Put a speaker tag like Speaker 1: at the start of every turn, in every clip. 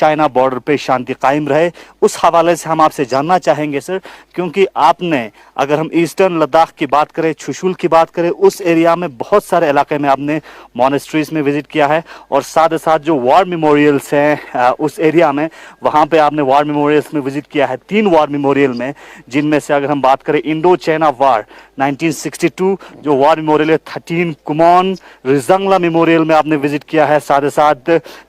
Speaker 1: China border पे शांति कायम रहे। उस हवाले से हम आपसे जानना चाहेंगे सर, क्योंकि आपने, अगर हम ईस्टर्न लद्दाख की बात करें, चुशुल की बात करें, उस एरिया में बहुत सारे इलाके में आपने मॉनेस्ट्रीज में विजिट किया है, और साथ ही साथ जो वॉर मेमोरियल्स हैं उस एरिया में, वहाँ पे आपने वॉर मेमोरियल्स में विजिट किया है, 3 वॉर मेमोरियल में, जिनमें से अगर हम बात करें इंडो चाइना वार 1962 जो वॉर मेमोरियल है, 13 कुमॉन रिजंगला मेमोरियल में आपने विजिट किया है, साथ ही साथ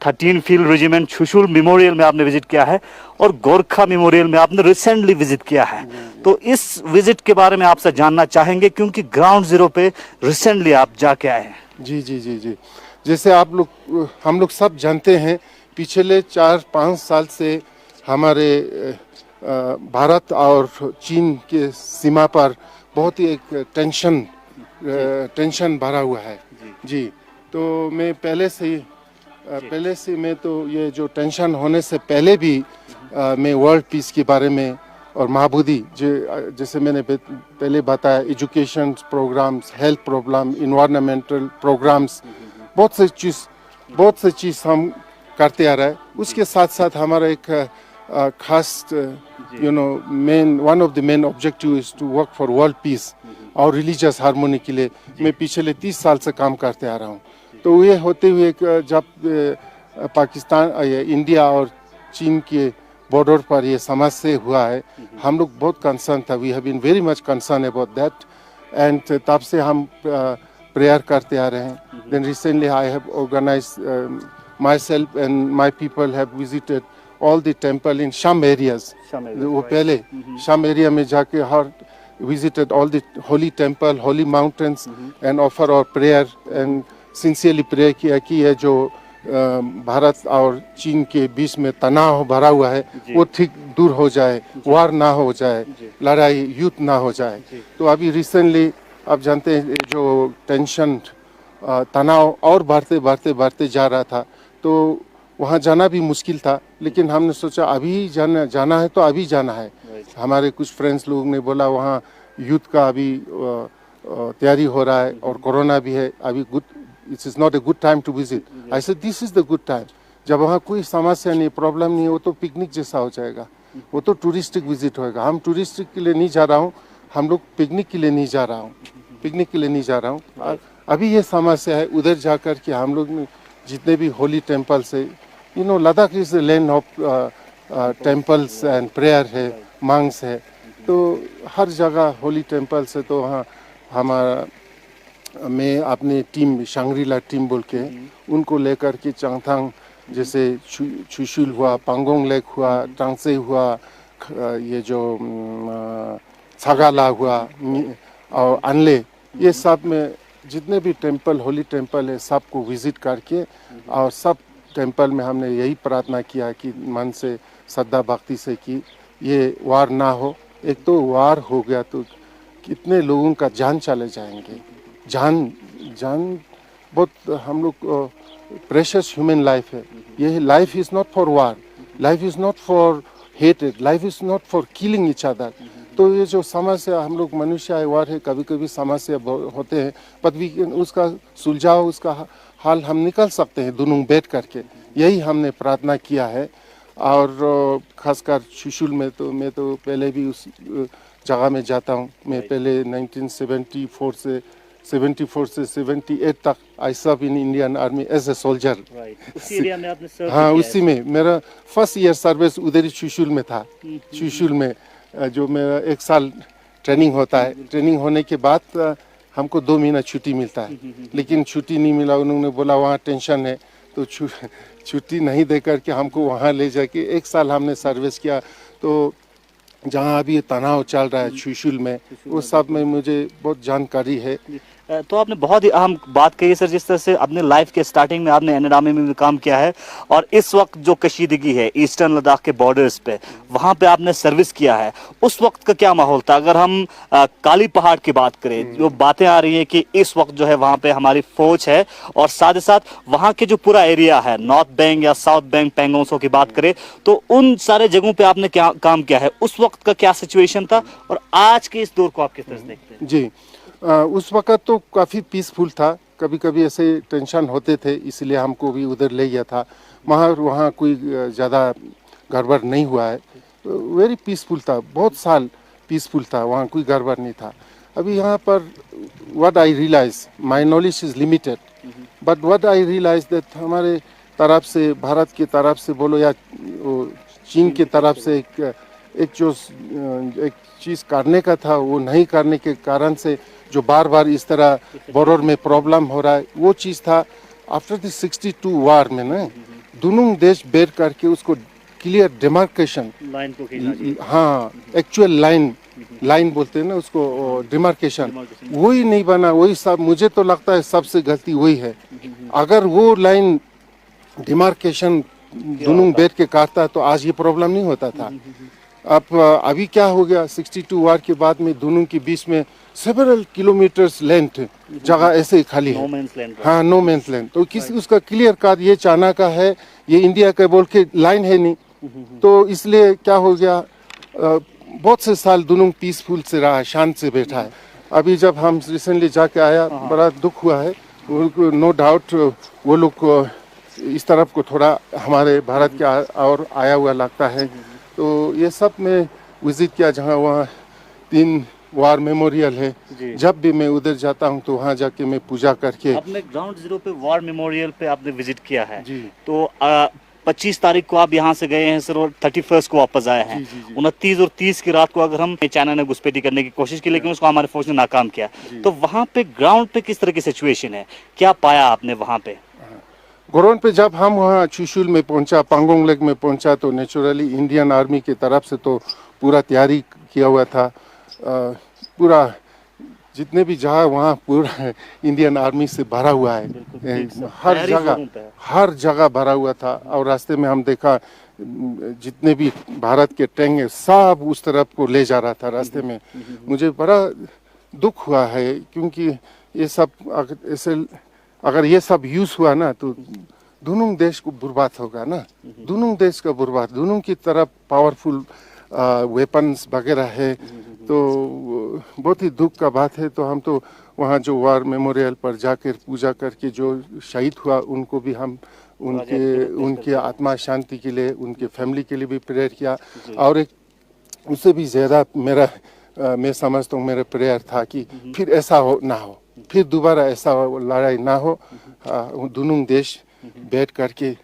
Speaker 1: 13 फील्ड रेजिमेंट चुशुल मेमोरियल में आपने विजिट किया है, और गोरखा मेमोरियल में आपने रिसेंटली विजिट किया है। तो इस विजिट के बारे में आपसे जानना चाहेंगे, क्योंकि ग्राउंड जीरो पे रिसेंटली आप जाके आए हैं।
Speaker 2: जी जी जी जी, जैसे हम लोग सब जानते हैं, पिछले 4-5 साल से हमारे भारत और चीन के सीमा पर बहुत ही एक टेंशन भरा हुआ है। जी, तो मैं पहले से मैं तो ये जो टेंशन होने से पहले भी मैं वर्ल्ड पीस के बारे में और महाबोधि जैसे मैंने पहले बताया, education programmes, health programme, environmental programmes, बहुत से चीज़ हम करते आ रहे हैं। उसके साथ साथ हमारा एक खास one of the main objective is to work for world peace और रिलीजियस हार्मोनी के लिए मैं पिछले 30 साल से काम करते आ रहा हूँ। तो ये होते हुए जब पाकिस्तान इंडिया और चीन के बॉर्डर पर ये समस्या हुआ है, हम लोग बहुत कंसर्न था। We have been very much concern about that, and तब से हम प्रेयर करते आ रहे हैं। Then recently I have organised myself and my people have visited all the temple in some areas. वो पहले शम एरिया में जाके visited all the holy temple, holy mountains, and offer our prayer and sincerely pray किया कि ये जो भारत और चीन के बीच में तनाव भरा हुआ है वो ठीक दूर हो जाए, वार ना हो जाए, लड़ाई युद्ध ना हो जाए। तो अभी रिसेंटली आप जानते हैं जो टेंशन तनाव और बढ़ते जा रहा था, तो वहाँ जाना भी मुश्किल था, लेकिन हमने सोचा अभी जाना है तो अभी जाना है। हमारे कुछ फ्रेंड्स लोगों ने बोला वहाँ युद्ध का अभी तैयारी हो रहा है और कोरोना भी है, अभी it is not a good time to visit. I said this is the good time. जब वहाँ कोई समस्या नहीं, प्रॉब्लम नहीं है, वो तो पिकनिक जैसा हो जाएगा, वो तो टूरिस्टिक विजिट होएगा। हम टूरिस्टिक के लिए नहीं जा रहा हूँ, हम लोग पिकनिक के लिए नहीं जा रहा हूँ, अभी ये समस्या है। उधर जा कर के हम लोग जितने भी होली टेम्पल्स है, Ladakh is the land of temples and prayer है, मंक्स है, तो हर जगह होली टेम्पल्स है। तो हाँ, मैं अपनी टीम शांग्रीला टीम बोल के उनको लेकर के चांगथांग जैसे चुशुल हुआ, पांगोंग लेक हुआ, टांगसे हुआ, ये जो छागाला हुआ और अनले, ये सब में जितने भी टेम्पल, होली टेम्पल है, सबको विजिट करके और सब टेम्पल में हमने यही प्रार्थना किया कि मन से श्रद्धा भक्ति से कि ये वार ना हो। एक तो वार हो गया तो कितने लोगों का जान चले जाएंगे, जान बहुत हम लोग प्रेशियस ह्यूमन लाइफ है। ये life is not for war, life is not for hated, life is not for killing each other. तो ये जो समस्या हम लोग मनुष्य है, वार है, कभी कभी समस्या होते हैं, पर उसका सुलझाव, उसका हाल हम निकल सकते हैं दोनों बैठ करके। यही हमने प्रार्थना किया है। और खासकर चुशुल में तो मैं तो पहले भी उस जगह में जाता हूँ। मैं पहले 1974 से 78 तक I serve in Indian army as a soldier.
Speaker 1: उसी एरिया में आपने सर्व
Speaker 2: हाँ,
Speaker 1: किया
Speaker 2: उसी में मेरा फर्स्ट ईयर सर्विस उधर ही चुशुल में था। चुशुल में जो मेरा 1 साल ट्रेनिंग होता है, ट्रेनिंग होने के बाद हमको 2 महीना छुट्टी मिलता है, लेकिन छुट्टी नहीं मिला। उन्होंने बोला वहाँ टेंशन है, तो छुट्टी नहीं दे करके हमको वहाँ ले जाके 1 साल हमने सर्विस किया। तो जहाँ अभी तनाव चल रहा है चुशुल में, वो सब में मुझे बहुत जानकारी है।
Speaker 1: तो आपने बहुत ही अहम बात कही सर, जिस तरह से अपने लाइफ के स्टार्टिंग में आपने एनएडआरएम में भी काम किया है, और इस वक्त जो कशीदगी है ईस्टर्न लद्दाख के बॉर्डर्स पे, वहाँ पे आपने सर्विस किया है। उस वक्त का क्या माहौल था? अगर हम काली पहाड़ की बात करें, जो बातें आ रही है कि इस वक्त जो है वहाँ पे हमारी फौज है, और साथ ही साथ वहाँ के जो पूरा एरिया है, नॉर्थ बैंक या साउथ बैंक पेंगोंगसो की बात करें, तो उन सारे जगहों पे आपने क्या काम किया है? उस वक्त का क्या सिचुएशन था और आज के इस दौर को आप किस तरह से देखते हैं?
Speaker 2: जी, उस वक़्त तो काफ़ी पीसफुल था। कभी कभी ऐसे टेंशन होते थे, इसलिए हमको भी उधर ले गया था। वहाँ कोई ज़्यादा गड़बड़ नहीं हुआ है, वेरी पीसफुल था, बहुत साल पीसफुल था, वहाँ कोई गड़बड़ नहीं था। अभी यहाँ पर what I realise, my knowledge is limited, but what I realise that हमारे तरफ से, भारत की तरफ से बोलो या चीन की तरफ से एक चीज़ करने का था वो नहीं करने के कारण से जो बार बार इस तरह बॉर्डर में प्रॉब्लम हो रहा है, वो चीज़ था आफ्टर द 62 वार में ना, दोनों देश बैठ करके उसको क्लियर डिमार्केशन,
Speaker 1: लाइन को खींचना चाहिए।
Speaker 2: हाँ एक्चुअल लाइन बोलते हैं ना उसको, डिमार्केशन वही नहीं बना, वही सब मुझे तो लगता है सबसे गलती वही है। अगर वो लाइन डिमार्केशन दोनों बैठ के काटता तो आज ये प्रॉब्लम नहीं होता था। अब अभी क्या हो गया, 62 वार के बाद में दोनों के बीच में सेवरल किलोमीटर्स लेंथ जगह ऐसे ही खाली है, हाँ नो मेंस लैंड। तो किसी उसका क्लियर काट ये चाइना का है, ये इंडिया का बोल के लाइन है नहीं, तो इसलिए क्या हो गया, बहुत से साल दोनों पीसफुल से रहा, शांत से बैठा है। अभी जब हम रिसेंटली जाके आया, बड़ा दुख हुआ है, नो डाउट वो लोग इस तरफ को थोड़ा हमारे भारत के और आया हुआ लगता है। तो ये सब में विजिट किया, जहाँ वहाँ 3 वार मेमोरियल है, जब भी मैं उधर जाता हूँ तो वहाँ जाके मैं पूजा करके।
Speaker 1: आपने ग्राउंड जीरो पे वार मेमोरियल पे आपने विजिट किया है
Speaker 2: जी।
Speaker 1: तो 25 तारीख को आप यहाँ से गए हैं सर और 31 को वापस आए हैं। 29 और 30 की रात को अगर हम, चाइना ने घुसपैठी करने की कोशिश की लेकिन उसको हमारे फौज ने नाकाम किया, तो वहाँ पे ग्राउंड पे किस तरह की सिचुएशन है, क्या पाया आपने वहाँ पे?
Speaker 2: ग्राउंड पे जब हम वहाँ चुशुल में पहुँचा, पांगोंग लेक में पहुँचा, तो नेचुरली इंडियन आर्मी की तरफ से तो पूरा तैयारी किया हुआ था, पूरा जितने भी जगह वहाँ पूरा इंडियन आर्मी से भरा हुआ है, हर जगह भरा हुआ था। और रास्ते में हम देखा जितने भी भारत के टैंक है सब उस तरफ को ले जा रहा था रास्ते में। मुझे बड़ा दुख हुआ है, क्योंकि ये सब अगर ये सब यूज हुआ ना तो दोनों देश को बर्बाद होगा ना, दोनों देश का बर्बाद, दोनों की तरफ पावरफुल वेपन्स वगैरह है, तो बहुत ही दुख का बात है। तो हम तो वहाँ जो वार मेमोरियल पर जाकर पूजा करके जो शहीद हुआ उनको भी हम उनके आत्मा शांति के लिए, उनके फैमिली के लिए भी प्रेयर किया। और एक उससे भी ज़्यादा मैं समझता हूँ मेरा प्रेयर था कि फिर ऐसा ना हो, फिर दोबारा ऐसा लड़ाई ना हो, दोनों देश बैठ करके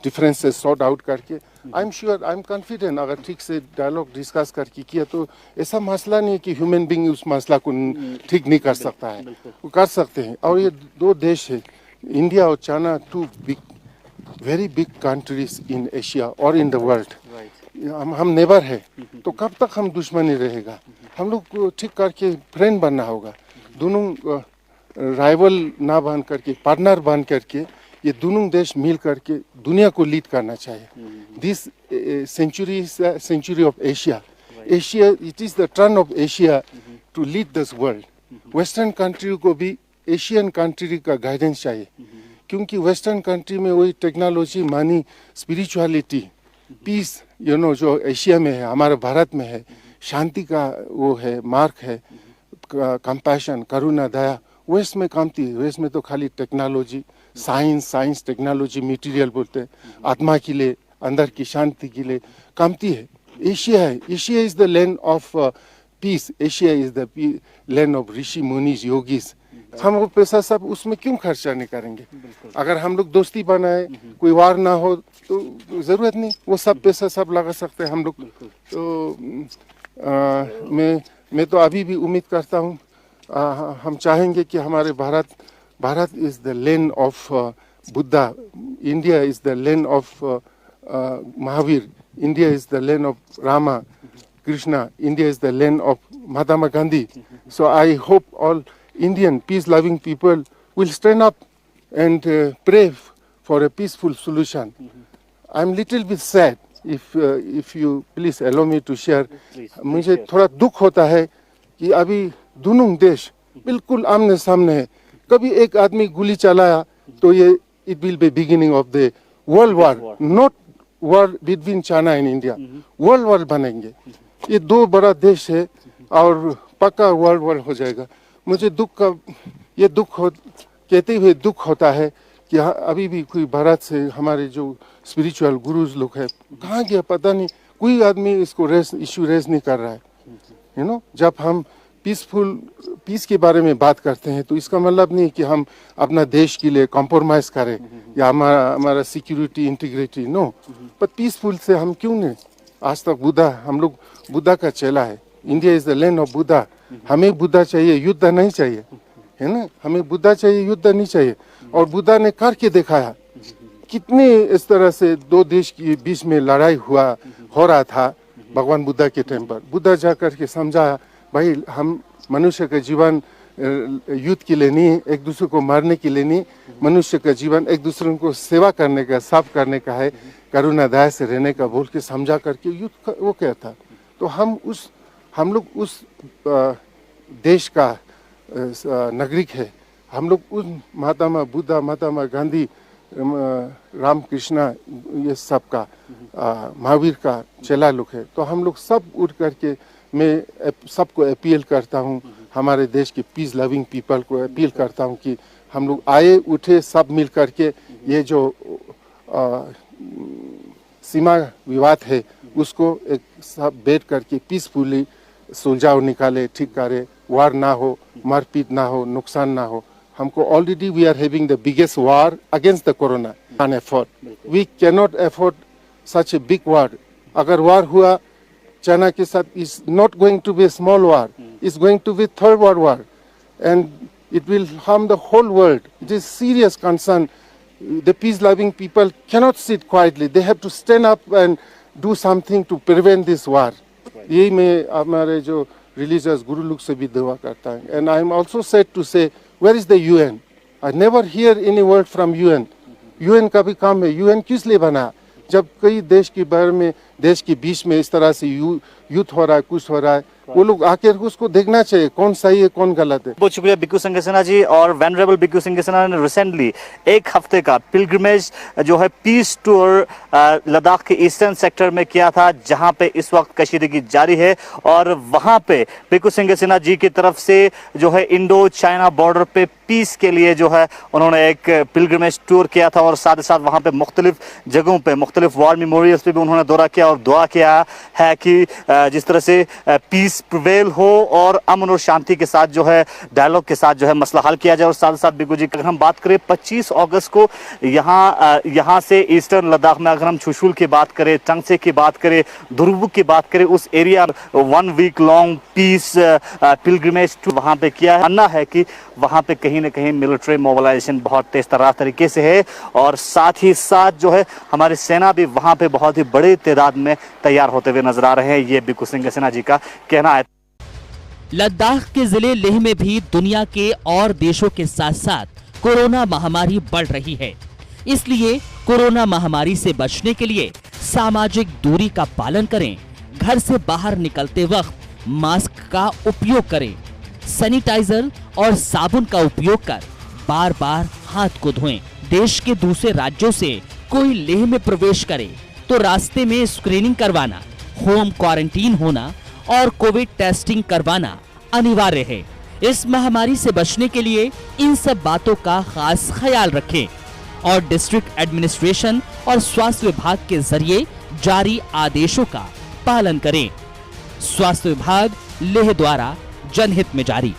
Speaker 2: डिफरेंसेस सॉर्ट आउट करके, I am sure, I am confident, अगर ठीक से डायलॉग डिस्कस करके किया तो ऐसा मसला नहीं है कि ह्यूमन बीइंग उस मसला को ठीक नहीं कर सकता है, वो कर सकते हैं। और ये 2 देश है, इंडिया और China, 2 very big countries in Asia और इन द वर्ल्ड। हम नेबर है, तो कब तक हम दुश्मनी रहेगा, हम लोग को ठीक करके फ्रेंड बनना होगा, दोनों राइवल ना बन करके, पार्टनर बन करके ये दोनों देश मिल करके दुनिया को लीड करना चाहिए। This century is century of Asia, it is the turn of Asia to lead this world. Western country को भी एशियन कंट्री का गाइडेंस चाहिए, क्योंकि वेस्टर्न कंट्री में वही टेक्नोलॉजी, मनी, स्पिरिचुअलिटी, पीस जो एशिया में है, हमारे भारत में है, शांति का वो है, मार्क है, कंपैशन, करुणा, दया, वेस्ट में कमती है। वेस्ट में तो खाली टेक्नोलॉजी, साइंस टेक्नोलॉजी, मटेरियल बोलते हैं, आत्मा के लिए, अंदर की शांति के लिए कमती है। एशिया है, Asia is the land of peace, Asia is the land of Rishi मुनीज, yogis. हम वो पैसा सब उसमें क्यों खर्चा नहीं करेंगे? अगर हम लोग दोस्ती बनाए, कोई वार ना हो तो जरूरत नहीं, वो सब पैसा सब लगा सकते हैं हम लोग। तो मैं तो अभी भी उम्मीद करता हूँ, हम चाहेंगे कि हमारे Bharat is the land of Buddha, India is the land of Mahavir, India is the land of Rama, Krishna, India is the land of Mahatma Gandhi. So I hope all Indian peace-loving people will stand up and pray for a peaceful solution. I'm little bit sad, if you please allow me to share. मुझे थोड़ा दुख होता है कि अभी दोनों देश बिल्कुल आमने सामने है। कभी एक आदमी गोली चलाया तो ये it will be beginning of the world war, not war between China and India. World war बनेंगे। ये 2 बड़ा देश है और पक्का वर्ल्ड वॉर हो जाएगा। मुझे कहते हुए दुख होता है कि अभी भी कोई भारत से हमारे जो स्पिरिचुअल गुरुज लोग हैं कहाँ गया पता नहीं, कोई आदमी इसको इशू रेज नहीं कर रहा है। यू नो, जब हम पीस के बारे में बात करते हैं तो इसका मतलब नहीं कि हम अपना देश के लिए कॉम्प्रोमाइज करें या हमारा सिक्योरिटी इंटीग्रिटी, नो, पर पीसफुल से हम क्यों नहीं। आज तक हम लोग बुद्धा का चेला है। India is the land of Buddha. हमें बुद्धा चाहिए, युद्ध नहीं चाहिए, है ना। हमें बुद्धा चाहिए, युद्ध नहीं चाहिए। और बुद्धा ने करके दिखाया। कितने इस तरह से दो देश के बीच में लड़ाई हो रहा था भगवान बुद्धा के टाइम पर। बुद्धा जा करके समझाया, भाई हम मनुष्य का जीवन युद्ध के लिए नहीं, एक दूसरे को मारने के लिए नहीं। मनुष्य का जीवन एक दूसरे को सेवा करने का, साफ करने का है, करुणा दया से रहने का बोल के समझा करके युद्ध वो क्या था। तो हम लोग उस देश का नागरिक है। हम लोग उस महात्मा बुद्धा, महात्मा गांधी, राम कृष्णा, ये सब का महावीर का चेला लोग है। तो हम लोग सब उठ करके मैं सबको अपील करता हूँ, हमारे देश के पीस लविंग पीपल को अपील करता हूँ कि हम लोग आए उठे सब मिल करके ये जो सीमा विवाद है उसको एक सब बैठ करके पीसफुली सुलझाव निकाले, ठीक करे, वार ना हो, मारपीट ना हो, नुकसान ना हो। हमको already we are having the biggest war against the corona, can afford, we can not afford such a big war. अगर वार हुआ चाइना के साथ, is not going to be small war, is going to be third world war and it will harm the whole world. It is serious concern. The peace-loving people cannot sit quietly. They have to stand up and do something to prevent this war. यही मैं हमारे जो religious गुरु लोग से भी दुआ करता हूँ. And I am also said to say, where is the UN? I never hear any word from UN. UN का भी काम है. UN किस लिए बना? जब कई देश के बारे में, देश के बीच में इस तरह से युद्ध हो रहा है, कुछ हो रहा है, वो लोग आकर उसको देखना चाहिए कौन सही है कौन गलत है।
Speaker 1: बहुत शुक्रिया बिक्कू संगसेना जी। और वेनरेबल बिक्कू संगसेना ने रिसेंटली एक हफ्ते का पिलग्रिमेज जो है पीस टूर लद्दाख के ईस्टर्न सेक्टर में किया था, जहां पे इस वक्त कशीदगी जारी है। और वहां पे बिक्कू संगसेना जी की तरफ से जो है इंडो चाइना बॉर्डर पे पीस के लिए जो है उन्होंने एक पिलग्रिमेज टूर किया था। और साथ ही साथ वहां पे मुख्तलिफ जगहों पे, मुख्तलिफ वॉर मेमोरियल्स पे भी उन्होंने दौरा किया और दुआ किया है कि जिस तरह से पीस प्रिवेल हो और अमन और शांति के साथ जो है डायलॉग के साथ जो है मसला हल किया जाए। और साथ साथ बिक्कू जी अगर हम बात करें 25 अगस्त को यहाँ से ईस्टर्न लद्दाख में अगर हम चुशुल की बात करें, टंगसे की बात करें, दुर्बुक की बात करें, उस area 1 week long peace pilgrimage tour वहाँ पे किया है। मानना है कि वहाँ पे कहीं ना कहीं मिलिट्री मोबिलाइजेशन बहुत तेज तर्रार तरीके से है और साथ ही साथ जो है हमारी सेना भी वहाँ पे बहुत ही बड़ी तादाद में तैयार होते हुए नजर आ रहे हैं। ये बिक्कू संगसेना जी का कहना है।
Speaker 3: लद्दाख के जिले लेह में भी दुनिया के और देशों के साथ साथ कोरोना महामारी बढ़ रही है। इसलिए कोरोना महामारी से बचने के लिए सामाजिक दूरी का पालन करें, घर से बाहर निकलते वक्त मास्क का उपयोग करें, सैनिटाइजर और साबुन का उपयोग कर बार बार हाथ को धोएं। देश के दूसरे राज्यों से कोई लेह में प्रवेश करे तो रास्ते में स्क्रीनिंग करवाना, होम क्वारंटीन होना और कोविड टेस्टिंग करवाना अनिवार्य है। इस महामारी से बचने के लिए इन सब बातों का खास ख्याल रखें और डिस्ट्रिक्ट एडमिनिस्ट्रेशन और स्वास्थ्य विभाग के जरिए जारी आदेशों का पालन करें। स्वास्थ्य विभाग लेह द्वारा जनहित में जारी।